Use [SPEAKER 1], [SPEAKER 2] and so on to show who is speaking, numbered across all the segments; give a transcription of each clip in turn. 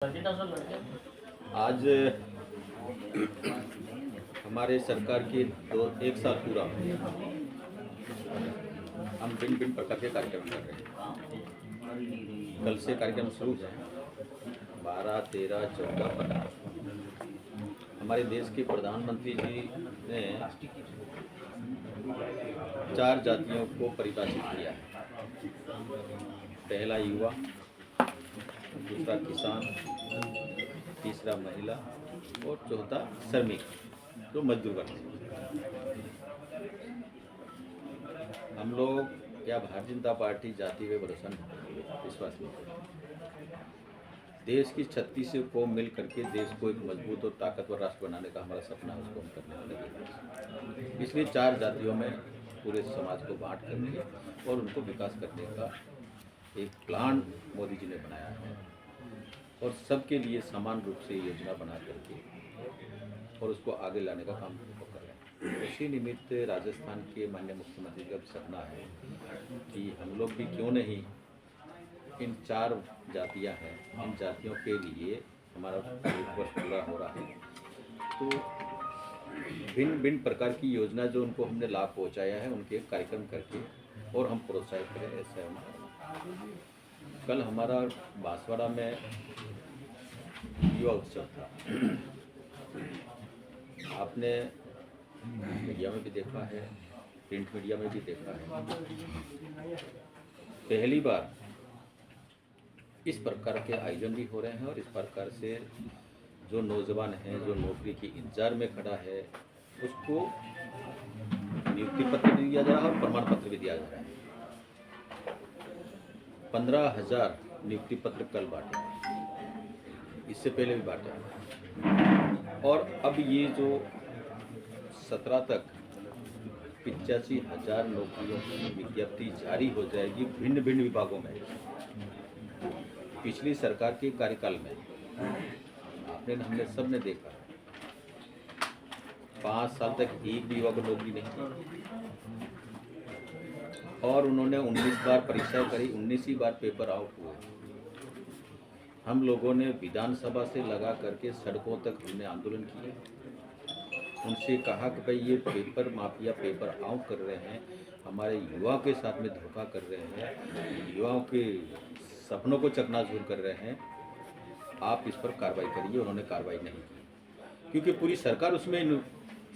[SPEAKER 1] आज हमारे सरकार के एक साल पूरा हम भिन्न भिन्न प्रकार के कार्यक्रम कर रहे हैं। कल से कार्यक्रम शुरू है 12, 13, 14, 15। हमारे देश के प्रधानमंत्री जी ने 4 जातियों को परिभाषित किया है। पहला युवा, दूसरा किसान, तीसरा महिला और चौथा श्रमिक जो मजदूर वर्ग है। हम लोग या भारतीय जनता पार्टी जाति व भरोसा नहीं, विश्वास नहीं करते। देश की 36 कौम मिल करके देश को एक मजबूत और ताकतवर राष्ट्र बनाने का हमारा सपना है, उसको हम करने वाले हैं। इसलिए 4 जातियों में पूरे समाज को बांट करके और उनको विकास करने का एक प्लान मोदी जी ने बनाया है और सबके लिए समान रूप से योजना बना करके और उसको आगे लाने का काम वो कर रहे हैं। उसी निमित्त राजस्थान के माननीय मुख्यमंत्री का सपना है कि हम लोग भी क्यों नहीं इन 4 जातियां हैं, इन जातियों के लिए हमारा 1 वर्ष पूरा हो रहा है तो भिन्न भिन्न प्रकार की योजना जो उनको हमने लाभ पहुंचाया है उनके कार्यक्रम करके और हम प्रोत्साहित करें। ऐसा हमारा कल हमारा बांसवाड़ा में युवा उत्सव था। आपने मीडिया में भी देखा है, प्रिंट मीडिया में भी देखा है। पहली बार इस प्रकार के आयोजन भी हो रहे हैं और इस प्रकार से जो नौजवान हैं, जो नौकरी की इंतजार में खड़ा है, उसको नियुक्ति पत्र भी दिया जा रहा है और प्रमाण पत्र भी दिया जा रहा है। 15,000 नियुक्ति पत्र कल बांटे, इससे पहले भी बांटे और अब ये जो 17 तक 85,000 नौकरियों की विज्ञप्ति जारी हो जाएगी भिन्न भिन्न विभागों में। पिछली सरकार के कार्यकाल में हमने सबने देखा 5 साल तक एक भी युवा को नौकरी नहीं थी और उन्होंने 19 बार परीक्षा करी, 19 ही बार पेपर आउट हुए। हम लोगों ने विधानसभा से लगा करके सड़कों तक हमने आंदोलन किए, उनसे कहा कि भाई ये पेपर माफिया पेपर आउट कर रहे हैं, हमारे युवाओं के साथ में धोखा कर रहे हैं, युवाओं के सपनों को चकनाचूर कर रहे हैं, आप इस पर कार्रवाई करिए। उन्होंने कार्रवाई नहीं की क्योंकि पूरी सरकार उसमें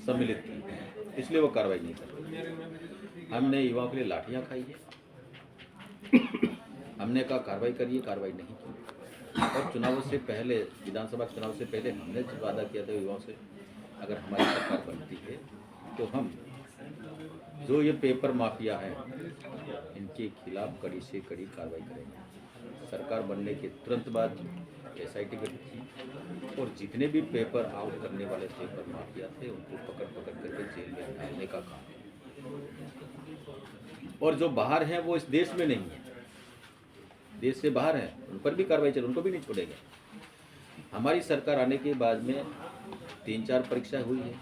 [SPEAKER 1] सम्मिलित थी, इसलिए वो कार्रवाई नहीं कर। हमने युवाओं के लिए लाठियां खाई है, हमने कहा कार्रवाई करिए, कार्रवाई नहीं की। और चुनावों से पहले, विधानसभा चुनाव से पहले हमने वादा किया था युवाओं से अगर हमारी सरकार बनती है तो हम जो ये पेपर माफिया है इनके खिलाफ कड़ी से कड़ी कार्रवाई करेंगे। सरकार बनने के तुरंत बाद SIT गठित की और जितने भी पेपर आउट करने वाले पेपर माफिया थे उनको पकड़ करके जेल में डालने का काम और जो बाहर हैं वो इस देश में नहीं है, देश से बाहर हैं, उन पर भी कार्रवाई चले, उनको भी नहीं छोड़ेंगे। हमारी सरकार आने के बाद में 3-4 परीक्षा हुई है,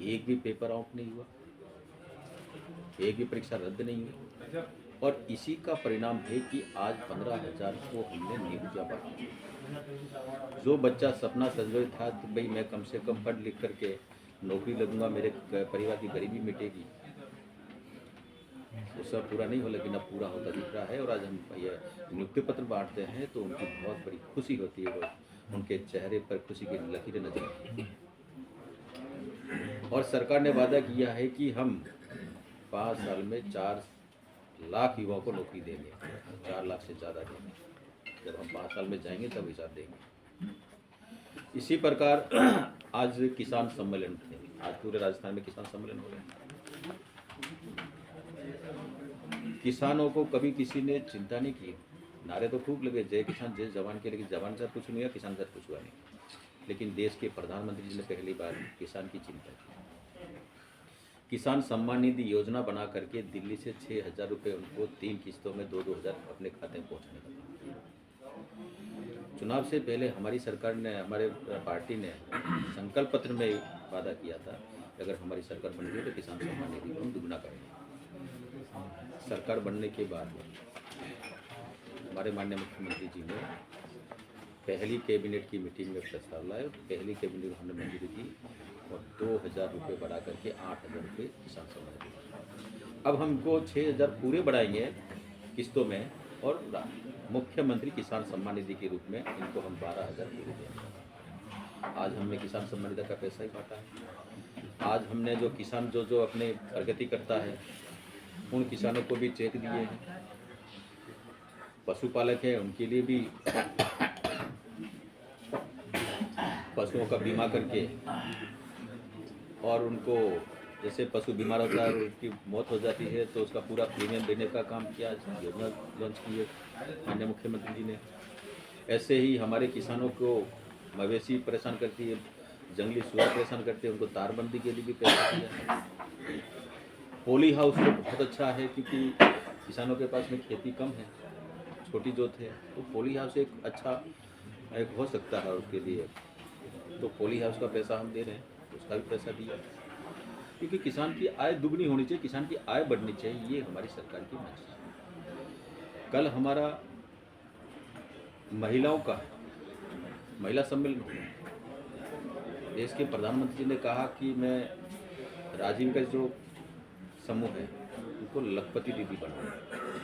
[SPEAKER 1] एक भी पेपर आउट नहीं हुआ, एक भी परीक्षा रद्द नहीं हुई और इसी का परिणाम है कि आज 15,000 को हमने नियुक्तियां बढ़ाई। जो बच्चा सपना सजोए था तो भाई मैं कम से कम पढ़ लिख करके नौकरी लगूंगा, मेरे परिवार की गरीबी मिटेगी, वो सब पूरा नहीं हो, लेकिन अब पूरा होता दिख रहा है। और आज हम ये नियुक्ति पत्र बांटते हैं तो उनकी बहुत बड़ी खुशी होती है और उनके चेहरे पर खुशी की लकीरें नजर आती हैं। और सरकार ने वादा किया है कि हम 5 साल में 4 लाख युवाओं को नौकरी देंगे, 4 लाख से ज़्यादा देंगे। जब हम 5 साल में जाएंगे तब हिसाब देंगे। इसी प्रकार आज किसान सम्मेलन थे, आज पूरे राजस्थान में किसान सम्मेलन हो रहे हैं। किसानों को कभी किसी ने चिंता नहीं की, नारे तो खूब लगे जय किसान जय जवान के, लेकिन जवान के साथ कुछ नहीं हुआ, किसान के साथ कुछ हुआ नहीं। लेकिन देश के प्रधानमंत्री जी ने पहली बार किसान की चिंता की। किसान सम्मान निधि योजना बना करके दिल्ली से 6,000 रुपये उनको 3 किस्तों में 2-2 हज़ार अपने खाते में पहुँचाने का। चुनाव से पहले हमारी सरकार ने, हमारे पार्टी ने संकल्प पत्र में वादा किया था कि अगर हमारी सरकार बन गई तो किसान सम्मान निधि को हम दुगना करेंगे। सरकार बनने के बाद हमारे माननीय मुख्यमंत्री जी ने पहली कैबिनेट की मीटिंग में प्रस्ताव लाए, पहली कैबिनेट में हमने मंजूरी दी और 2,000 रुपये बढ़ा करके 8,000 रुपये किसान सम्मान निधि। अब हमको 6,000 पूरे बढ़ाएंगे किस्तों में और मुख्यमंत्री किसान सम्मान निधि के रूप में इनको हम 12,000 पूरे देंगे। आज हमने किसान सम्मान निधि का पैसा ही बांटा है। आज हमने जो किसान जो अपने प्रगति करता है उन किसानों को भी चेक दिए हैं। पशुपालक है उनके लिए भी पशुओं का बीमा करके और उनको जैसे पशु बीमार होता है और उसकी मौत हो जाती है तो उसका पूरा प्रीमियम देने का काम किया, योजना लॉन्च की है माननीय मुख्यमंत्री जी ने। ऐसे ही हमारे किसानों को मवेशी परेशान करती है, जंगली सुअर परेशान करते हैं, उनको तारबंदी के लिए भी पैसा दिया। पोली हाउस तो बहुत अच्छा है क्योंकि किसानों के पास में खेती कम है, छोटी जोत है, तो पोली हाउस एक अच्छा एक हो सकता है उसके लिए। तो पोली हाउस का पैसा हम दे रहे हैं, उसका भी पैसा दिया क्योंकि किसान की आय दुगनी होनी चाहिए, किसान की आय बढ़नी चाहिए, ये हमारी सरकार की मंशा है। कल हमारा महिलाओं का महिला सम्मेलन हुआ। देश के प्रधानमंत्री जी ने कहा कि मैं राजीव का जो समूह है उनको लखपति दीदी बनाऊं,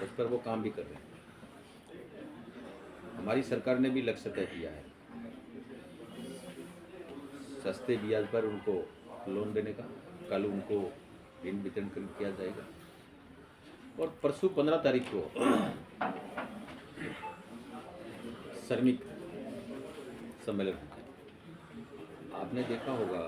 [SPEAKER 1] उस पर वो काम भी कर रहे हैं। हमारी सरकार ने भी लक्ष्य तय किया है सस्ते ब्याज पर उनको लोन देने का। कल उनको ऋण वितरण किया जाएगा और परसों 15 तारीख को श्रमिक सम्मेलन है। आपने देखा होगा